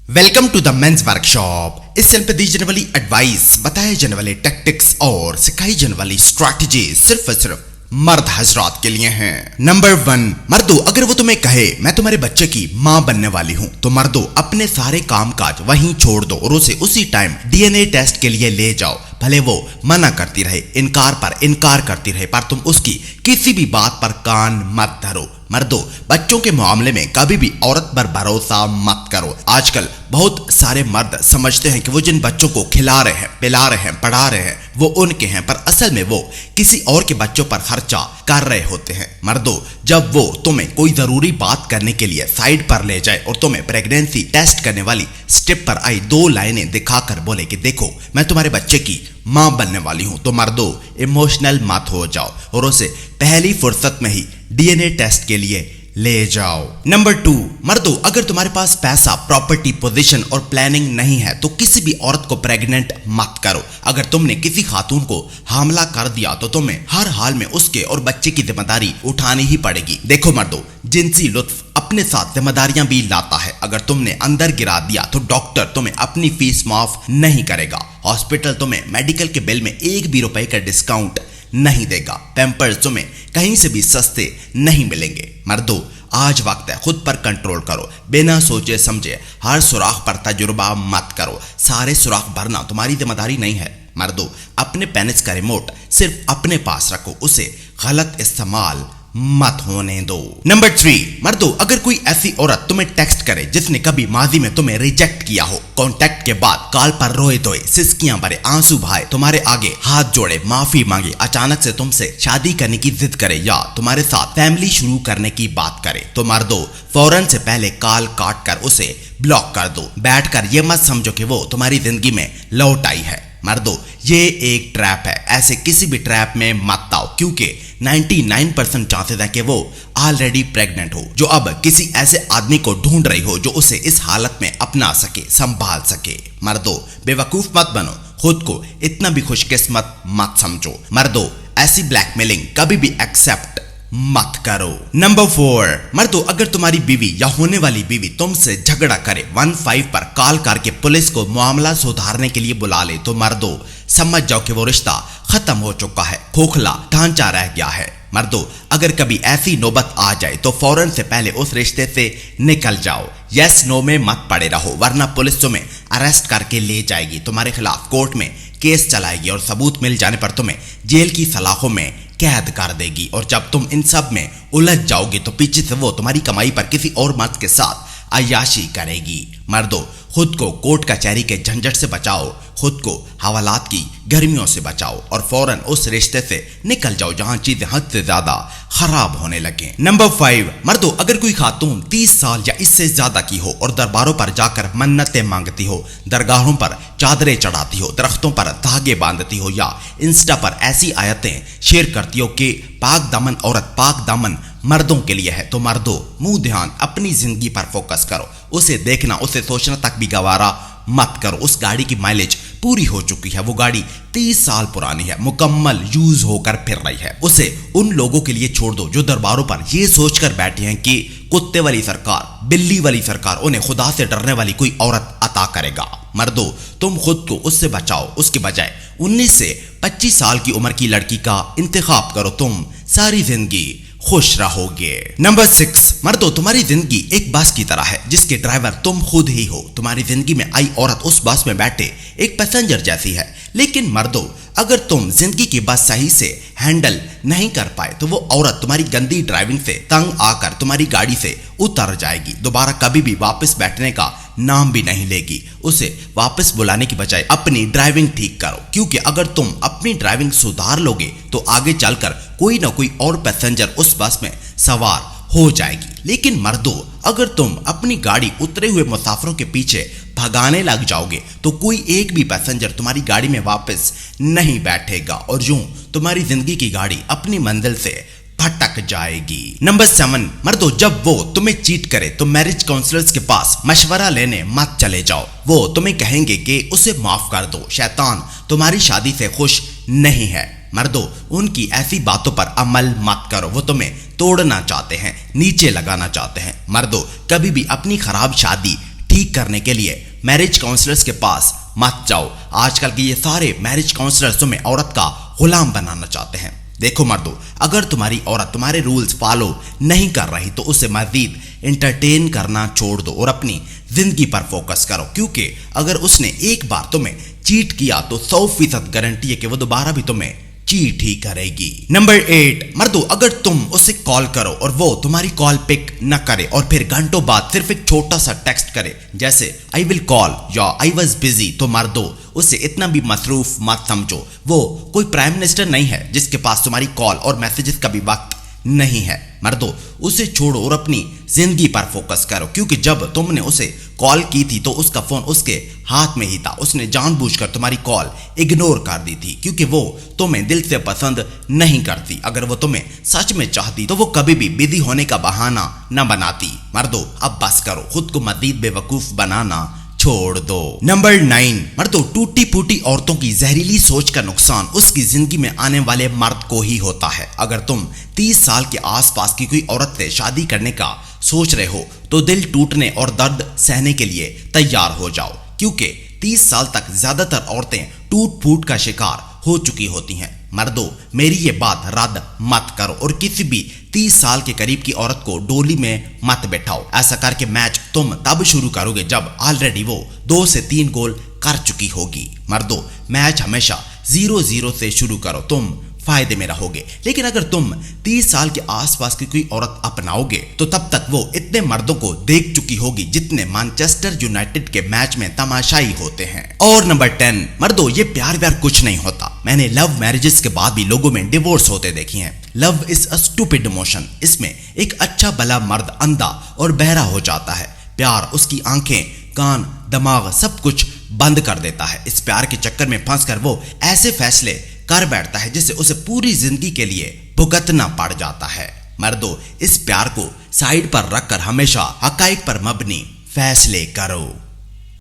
Welcome to the men's workshop. इस channel पे दी जाने वाली एडवाइस, बताए जाने वाले टैक्टिक्स और सिखाई जाने वाली स्ट्रैटेजी सिर्फ और सिर्फ मर्द हजरात के लिए हैं। नंबर 1, मर्दों अगर वो तुम्हें कहे मैं तुम्हारे बच्चे की माँ बनने वाली हूँ तो मर्दों अपने सारे काम काज वहीं छोड़ दो और उसे उसी टाइम डीएनए टेस्ट के लिए ले जाओ। भले वो मना करती रहे, इनकार पर इनकार करती रहे, पर तुम उसकी किसी भी बात पर कान मत धरो। मर्दों बच्चों के मामले में कभी भी औरत पर भरोसा मत करो। आजकल बहुत सारे मर्द समझते हैं कि वो जिन बच्चों को खिला रहे हैं, पिला रहे हैं, पढ़ा रहे हैं वो उनके हैं, पर असल में वो किसी और के बच्चों पर खर्चा कर रहे होते हैं। मर्दों जब वो तुम्हें कोई जरूरी बात करने के लिए साइड पर ले जाए और तुम्हें प्रेगनेंसी टेस्ट करने वाली स्टेप पर आई 2 लाइनें दिखाकर बोले कि देखो मैं तुम्हारे बच्चे की मां बनने वाली हूं, तो मर्दों इमोशनल मत हो जाओ और उसे पहली फुर्सत में ही डीएनए टेस्ट के लिए ले जाओ। नंबर 2, मर्दों अगर तुम्हारे पास पैसा, प्रॉपर्टी, पोजीशन और प्लानिंग नहीं है तो किसी भी औरत को प्रेग्नेंट मत करो। अगर तुमने किसी खातून को हमला कर दिया तो तुम्हें हर हाल में उसके और बच्चे की जिम्मेदारी उठानी ही पड़ेगी। देखो मर्दों जिनसी लुत्फ अपने साथ जिम्मेदारियां भी लाता है। अगर तुमने अंदर गिरा दिया तो डॉक्टर तुम्हें अपनी फीस माफ नहीं करेगा, हॉस्पिटल तुम्हें मेडिकल के बिल में 1 भी रुपए का डिस्काउंट नहीं देगा, पैम्पर्स तुम्हें कहीं से भी सस्ते नहीं मिलेंगे। मर्दों आज वक्त है खुद पर कंट्रोल करो, बिना सोचे समझे हर सुराख पर तजुर्बा मत करो। सारे सुराख भरना तुम्हारी जिम्मेदारी नहीं है। मर्दों अपने पेनिस का रिमोट सिर्फ अपने पास रखो, उसे गलत इस्तेमाल मत होने दो। नंबर 3, मर्दों अगर कोई ऐसी औरत तुम्हें टेक्स्ट करे जिसने कभी माजी में तुम्हें रिजेक्ट किया हो, कांटेक्ट के बाद कॉल पर रोए धोए सिसकियां भरे आंसू बहाए, तुम्हारे आगे हाथ जोड़े माफी मांगे, अचानक से तुमसे शादी करने की जिद करे या तुम्हारे साथ फैमिली शुरू करने की बात करे तो मर्दों फौरन से पहले कॉल काट कर उसे ब्लॉक कर दो। बैठकर ये मत समझो कि वो तुम्हारी जिंदगी में लौट आई है। मर्दों ये एक ट्रैप है, ऐसे किसी भी ट्रैप में मत आओ क्योंकि 99% चांसेस है कि वो ऑलरेडी प्रेग्नेंट हो, जो अब किसी ऐसे आदमी को ढूंढ रही हो जो उसे इस हालत में अपना सके, संभाल सके। मर्दों बेवकूफ मत बनो, खुद को इतना भी खुशकिस्मत मत समझो। मर्दों ऐसी ब्लैकमेलिंग कभी भी एक्सेप्ट मत करो। नंबर 4, मर्दों अगर तुम्हारी बीवी या होने वाली बीवी तुमसे झगड़ा करे, 15 पर कॉल करके पुलिस को मामला सुधारने के लिए बुला ले तो मर्दों समझ जाओ कि वो रिश्ता खत्म हो चुका है, खोखला ढांचा रह गया है। मर्दों अगर कभी ऐसी नौबत आ जाए तो फौरन से पहले उस रिश्ते से निकल जाओ। यस नो में मत पड़े रहो, वरना पुलिस तुम्हें अरेस्ट करके ले जाएगी, तुम्हारे खिलाफ कोर्ट में केस चलाएगी और सबूत मिल जाने पर तुम्हें जेल की सलाखों में कैद कर देगी। और जब तुम इन सब में उलझ जाओगे तो पीछे से वो तुम्हारी कमाई पर किसी और मर्द के साथ अय्याशी करेगी। मर्दों खुद को कोर्ट कचहरी के झंझट से बचाओ, खुद को हवालात की गर्मियों से बचाओ और फौरन उस रिश्ते से निकल जाओ जहां चीजें हद से ज्यादा खराब होने लगे। नंबर 5, मर्दों अगर कोई खातून 30 साल या इससे ज्यादा की हो और दरबारों पर जाकर मन्नतें मांगती हो, दरगाहों पर चादरें चढ़ाती हो, दरख्तों पर धागे बांधती हो या इंस्टा पर ऐसी आयतें शेयर करती हो कि पाक दामन औरत पाक दामन मर्दों के लिए है, तो मर्दों मुंह ध्यान अपनी जिंदगी पर फोकस करो। उसे देखना, उसे सोचना तक भी गवारा मत करो। उस गाड़ी की माइलेज पूरी हो चुकी है, वो गाड़ी 30 साल पुरानी है, मुकम्मल यूज होकर फिर रही है। उसे उन लोगों के लिए छोड़ दो जो दरबारों पर ये सोचकर बैठे हैं कि कुत्ते वाली सरकार, बिल्ली वाली सरकार उन्हें खुदा से डरने वाली कोई औरत अता करेगा। मर्दों तुम खुद को उससे बचाओ, उसके बजाय 19 से 25 साल की उम्र की लड़की का इंतखाब करो, तुम सारी जिंदगी खुश रहोगे। नंबर 6, मर्दों तुम्हारी जिंदगी एक बस की तरह है जिसके ड्राइवर तुम खुद ही हो। तुम्हारी जिंदगी में आई औरत उस बस में बैठे एक पैसेंजर जैसी है, लेकिन मर्दों अगर तुम जिंदगी की बस सही से हैंडल नहीं कर पाए तो वो औरत तुम्हारी गंदी ड्राइविंग से तंग आकर तुम्हारी गाड़ी से उतर जाएगी, दोबारा कभी भी वापस बैठने का नाम भी नहीं लेगी। उसे वापस बुलाने की बजाय अपनी ड्राइविंग ठीक करो, क्योंकि अगर तुम अपनी ड्राइविंग सुधार लोगे तो आगे चलकर कोई ना कोई और पैसेंजर उस बस में सवार हो जाएगी। लेकिन मर्दों अगर तुम अपनी गाड़ी उतरे हुए मुसाफिरों के पीछे भगाने लग जाओगे तो कोई एक भी पैसेंजर तुम्हारी गाड़ी में वापस नहीं बैठेगा और यूं तुम्हारी जिंदगी की गाड़ी अपनी मंजिल से भटक जाएगी। नंबर 7, मर्दों जब वो तुम्हें चीट करे तो मैरिज काउंसलर्स के पास मशवरा लेने मत चले जाओ। वो तुम्हें कहेंगे कि उसे माफ कर दो, शैतान तुम्हारी शादी से खुश नहीं है। मर्दों उनकी ऐसी बातों पर अमल मत करो, वो तुम्हें तोड़ना चाहते हैं, नीचे लगाना चाहते हैं। मर्दों कभी भी अपनी खराब शादी ठीक करने के लिए मैरिज काउंसलर्स के पास मत जाओ। आजकल के ये सारे मैरिज काउंसलर्स तुम्हें औरत का गुलाम बनाना चाहते हैं। देखो मर्दों, अगर तुम्हारी औरत तुम्हारे रूल्स फॉलो नहीं कर रही तो उसे मजीद एंटरटेन करना छोड़ दो और अपनी जिंदगी पर फोकस करो, क्योंकि अगर उसने एक बार तुम्हें चीट किया तो 100% गारंटी है कि वो दोबारा भी तुम्हें चीट ही करेगी। नंबर 8, मर्दों अगर तुम उसे कॉल करो और वो तुम्हारी कॉल पिक न करे और फिर घंटों बाद सिर्फ एक छोटा सा टेक्स्ट करे जैसे आई विल कॉल या आई वॉज बिजी, तो मर्दों उसे इतना भी मसरूफ मत समझो। वो कोई प्राइम मिनिस्टर नहीं है जिसके पास तुम्हारी कॉल और मैसेजेस का भी वक्त नहीं है। मर्दों उसे छोड़ो और अपनी जिंदगी पर फोकस करो, क्योंकि जब तुमने उसे कॉल की थी तो उसका फोन उसके हाथ में ही था। उसने जानबूझकर तुम्हारी कॉल इग्नोर कर दी थी, क्योंकि वो तुम्हें दिल से पसंद नहीं करती। अगर वो तुम्हें सच में चाहती तो वो कभी भी बिजी होने का बहाना न बनाती। मर्दों अब बस करो, खुद को मजीद बेवकूफ बनाना छोड़ दो। नंबर 9, मर्दों टूटी फूटी औरतों की जहरीली सोच का नुकसान उसकी जिंदगी में आने वाले मर्द को ही होता है। अगर तुम 30 साल के आसपास की कोई औरत से शादी करने का सोच रहे हो तो दिल टूटने और दर्द सहने के लिए तैयार हो जाओ, क्योंकि 30 साल तक ज्यादातर औरतें टूट फूट का शिकार हो चुकी होती हैं। मर्दों मेरी ये बात रद्द मत करो और किसी भी 30 साल के करीब की औरत को डोली में मत बैठाओ। ऐसा करके मैच तुम तब शुरू करोगे जब ऑलरेडी वो 2 से 3 गोल कर चुकी होगी। मर्दों मैच हमेशा 0-0 से शुरू करो, तुम फायदे में रहोगे। लेकिन अगर तुम 30 साल के आसपास की कोई औरत अपनाओगे तो तब तक वो इतने मर्दों को देख चुकी होगी जितने मैनचेस्टर यूनाइटेड के मैच में तमाशाई होते हैं। और नंबर 10, मर्दों ये प्यार व्यार कुछ नहीं होता। मैंने लव मैरिजेस के बाद भी लोगों में डिवोर्स होते देखी हैं। Love is a stupid emotion. इसमें एक अच्छा भला मर्द अंधा और बहरा हो जाता है। प्यार उसकी आंखें, कान, दिमाग सब कुछ बंद कर देता है। इस प्यार के चक्कर में फंसकर वो ऐसे फैसले कर बैठता है जिससे उसे पूरी जिंदगी के लिए भुगतना पड़ जाता है। मर्दों इस प्यार को साइड पर रखकर हमेशा हकाइक पर मबनी फैसले करो।